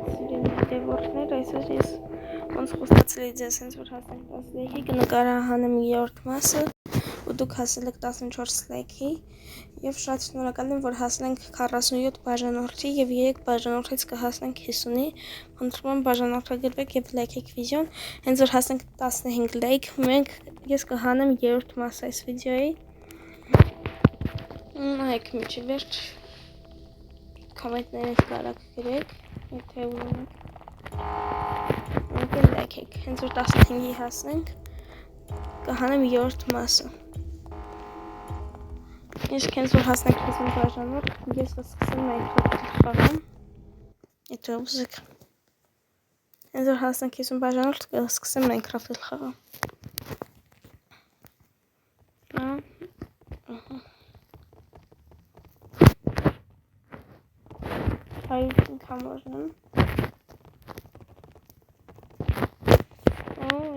Դևորներ, այսօր ես ոնց խոստացել էի ձեզ, հենց որ հասնենք 13-ի կնկարահանեմ 3-րդ մասը ու դուք հասել եք 14 լայքի եւ շատ շնորհակալ եմ, որ հասնենք 47 բաժանորդի եւ 3 բաժանորդից կհասնենք 50-ի, խնդրում եմ բաժանորդագրվեք եւ լայքեք վիդեոն, հենց որ հասնենք 15 լայք, ես կհանեմ 3-րդ մասը այս վիդեոյի։ Նայեք միջի վերջ կոմենտներով կարակ գրեք, եթե ուզում եք լայքեք, հենց որ 15-ի հասնենք կհանեմ 3-րդ մասը։ Իսկ հենց որ հասնենք 50 բաժանորդ, ես կսկսեմ Minecraft խաղամ, եթե ուզեք։ Հենց որ հասնենք 50 բաժանորդ, կսկսեմ Minecraft խաղամ։ Հայրին կամորնում։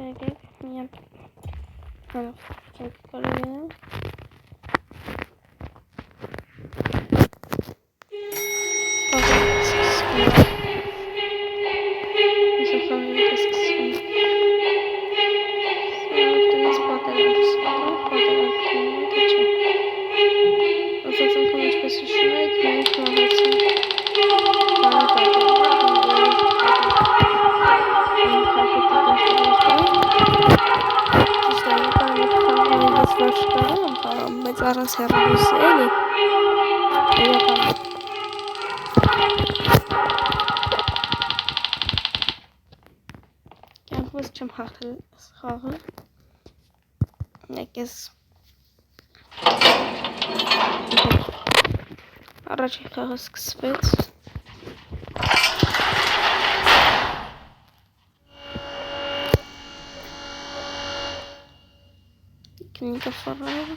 Եկեք միակ չենք կարելի է։ Բայց առանց հեռախոսի էլի կյանքս չեմ հաղթել խաղը, ես առաջին խաղը սկսվեց, կնիկը ֆարավը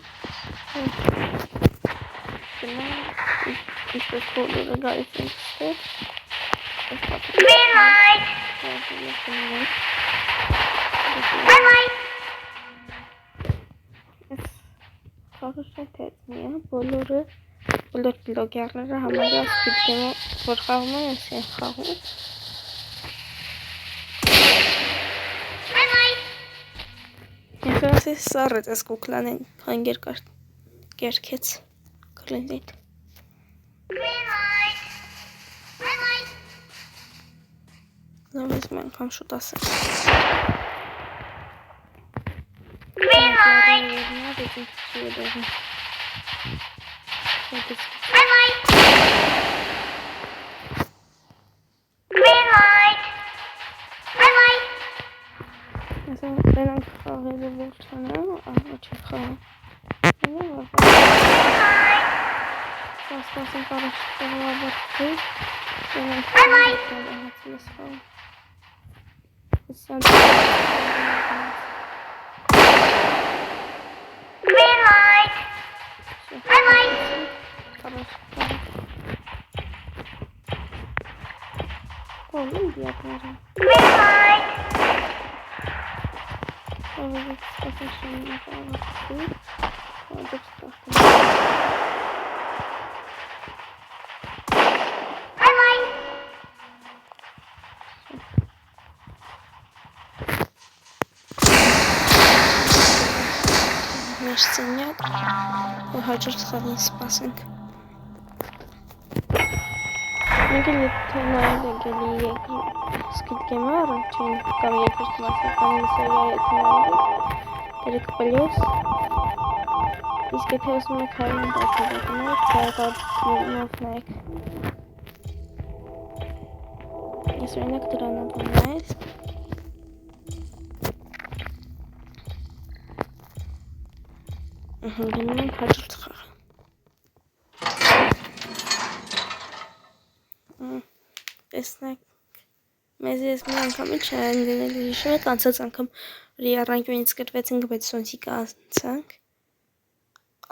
Ինչպես բոլորը գալիս են ստեղ խաղը շատ հետնի է, բոլոր բլոգերները համարյա Squid Game-ը որ խաղում են ես են խաղում Ինքնասի սարըց ես կուկլան են հանգեր կերքեց կլինիտ Լավից մենք համ շուտ ասել Դրանք խաղերը վերջանան, առաջին խաղը Սպասենք առաջին խաղը ավարտվի Դրանք խաղը ես խաղը Olun diyaklarım. Evet, şimdi falan bakayım. Orada çıkarttım. Сценяк. Հաջորդ խաղին սպասենք։ Մենք նայել ենք էլի Squid Game-ը առաջին կամ երկրորդ մասը կամ սերիալը նայել Դերեք պլյուս Իսկ եթե ուզում եք հայրեն բացավետներ ծայրկարդնով նայեք Ես օրինակ դրան եմ նայել Գնում ենք հաջորդ խաղ Տեսնեք Մեզ ես մի անգամ չեն դնել հիշում եք անցած անգամ որ առանկյունից կրվեցինք բայց սոնցիկը անցանք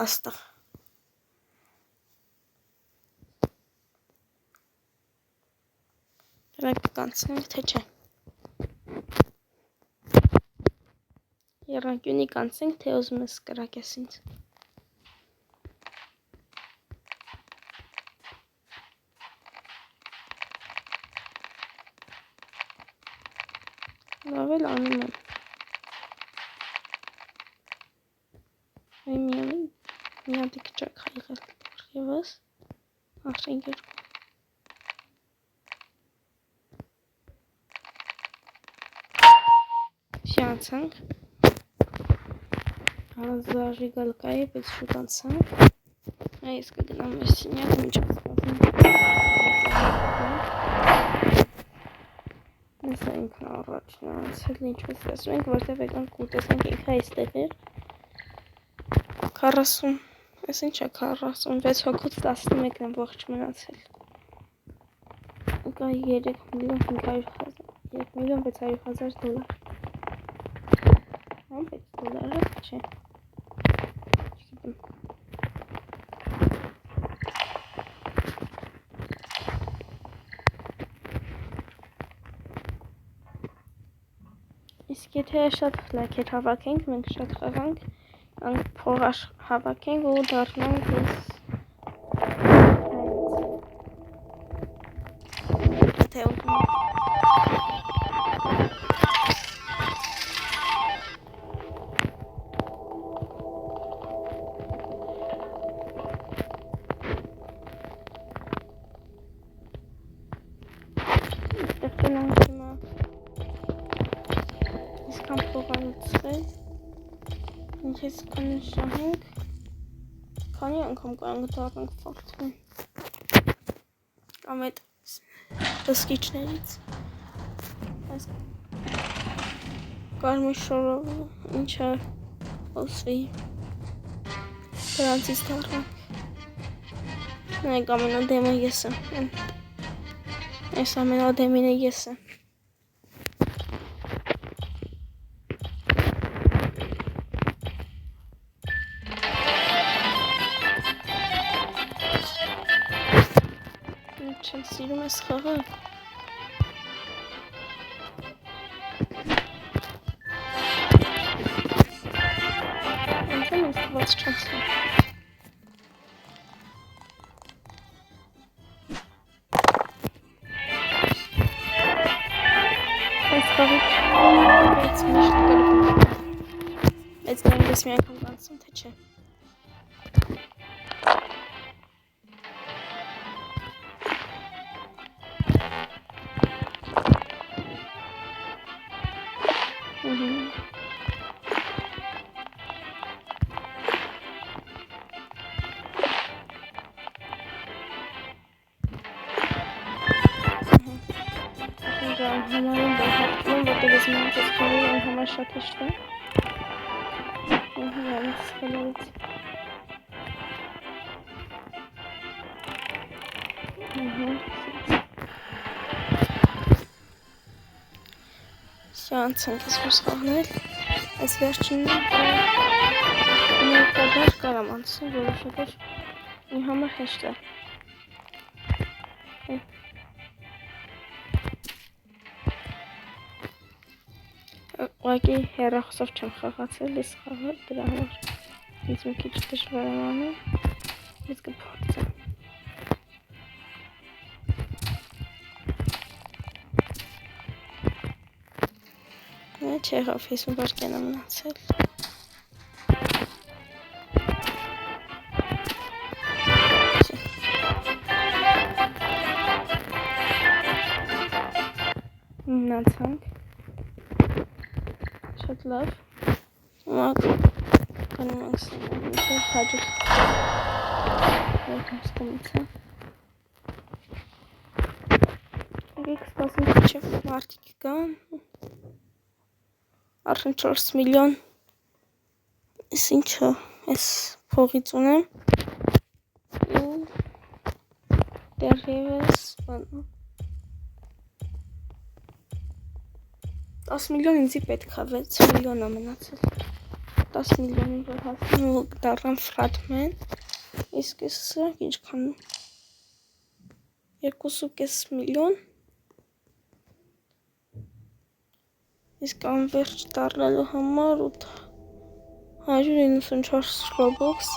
աստղ Դրանք կանցնենք թե չէ Առանկյունի կանցնենք թե ուզում ես կրակես ինձ Լավ էլ անում եմ։ Այ մի հատ քիչ եղել եւս արդեն երկու։ Շանցանք զաժիգալկայի բայց շուտ անցանք։ Այս կգնամ մեր սենյակ մինչև սպասեմ։ Ես այնքան առաջն անցել ինչպես տեսնում ենք, որտեղ եկանք ուտեսանք ինքը այստեղ էր 40, այս ինչ է 46 հոգուց 11-ն եմ ողջ մնացել։ Կա 3,500,000 դոլար։ Բայց դոլարը չէ։ Իսկ եթե շատ լայքեր հավաքենք, մենք շատ խաղանք, փող հավաքենք ու դառնանք եթե ուտում Ես կանշահենք, քանի անգամ կարանք դառնանք ֆորտուն կամ այդ դսկիչներից այս կարմիր շորովը ինչը ոսվի դրանցից դառնանք նայեք ամենադեմը ես եմ այս ամենադեմինը ես եմ Չեմ սիրում ես խաղը Անկան ես թված չեմ սիրում Այս խաղի բայց միշտ կրվում Բայց նայմ ես մի անգամ կանցում, թե չէ Համարում բահատվում, որտեղ ես մինչ ես խաղում են համար շատ հեշտ է Հրանից խելորից Շանցանք ես որ սխաղնել Այս վերջինն ներկադար կարամ անցում, որոշակով մի համար հեշտ է Ուղղակի հեռախոսով չեմ խաղացել, ես խաղալ դրա համար ինձ մի քիչ դժվար եմ անում, բայց կփորձեմ Չեղավ, 50 վայրկյան եմ մնացել Մնացանք Շատ լավ Կանում ենք միշտ հաջող Երկում ստամիցա Եկեք սպասենք մինչև մարդիկ կան Արդեն 4 միլիոն Ես ինչը ես փողից ունեմ ու դեռևս 10 միլիոն ինձի պետք է 6 միլիոն է մնացել 10 միլիոնին որ հասնեմ ու դառնամ ֆրատմեն իսկ սա ինչքան 2.5 միլիոն իսկ անվերջ դառնալու համար 194 Robux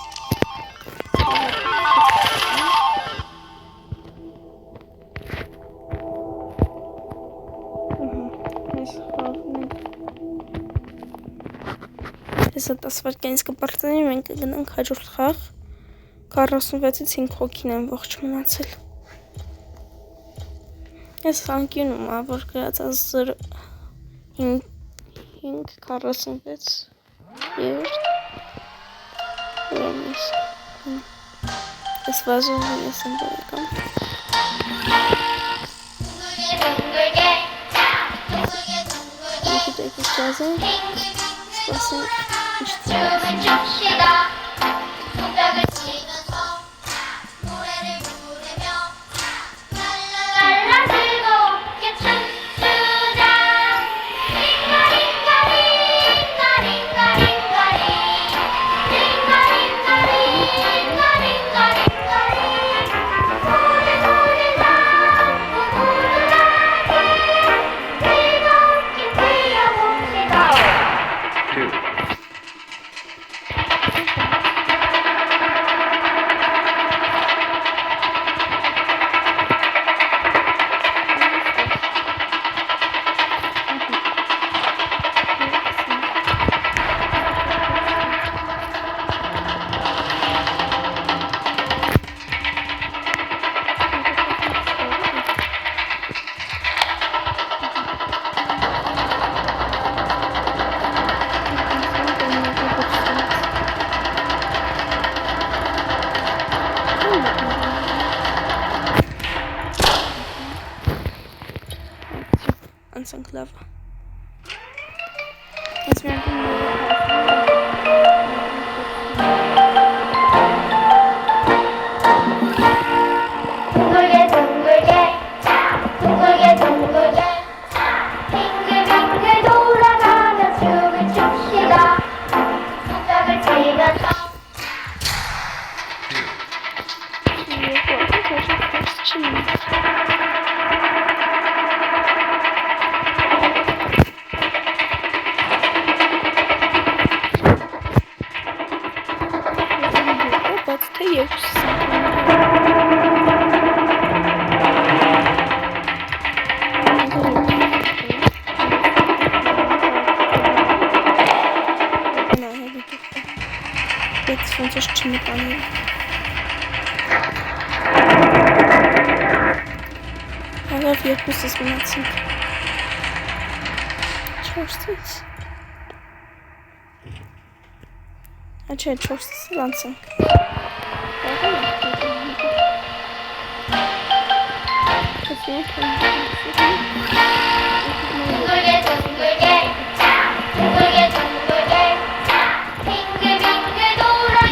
Այս խաղն Հեսա 10 վայրկյանից կպարտանի, մենք կգնանք հաջորդ խաղ 46-ից 5 հոգին են ողջ մնացել։ Ես անկյունում որ գրած 5:46 եւ ես վազում ես ընդգրկամ։ Jazzy, listen, անցանք լավ։ Ես մի անգամ ոնց չմտանի։ Հաղավ երկուսս մնացինք։ 4-ից։ Չէ, 4-ից անցանք։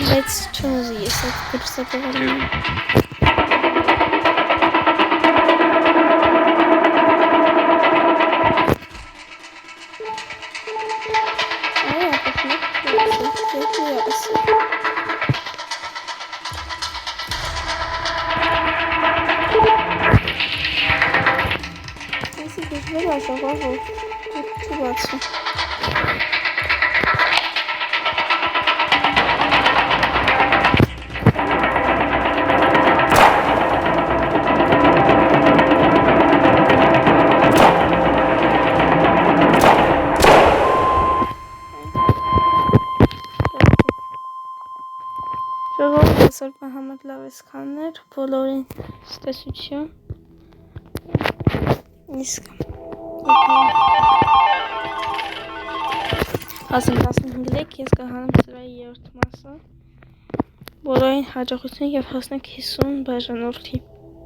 Let's choose yes, let's put Սորբա համար լավ է սքաններ, բոլորին ստեսություն, իսկ հասեմ 15 ես կհանեմ ծրայի երրորդ մասը, բոլորին հաջողություն և հասնենք 50 բաժանորդի։